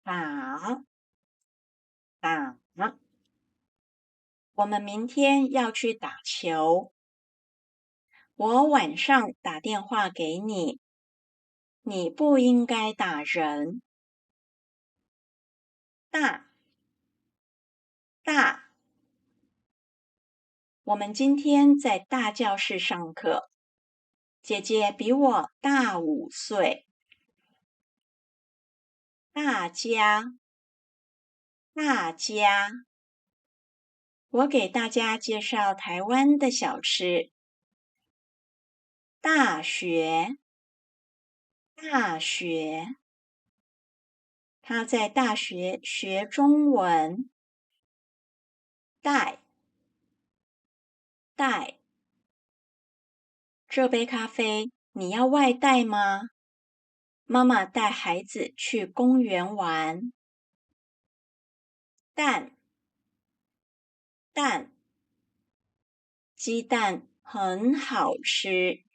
好，好，我们明天要去打球。我晚上打电话给你，你不应该打人。大大，我们今天在大教室上课，姐姐比我大5岁。大家，大家，我给大家介绍台湾的小吃。大学，大学，他在大学学中文。带，带，这杯咖啡你要外带吗？妈妈带孩子去公园玩。蛋，蛋，鸡蛋很好吃。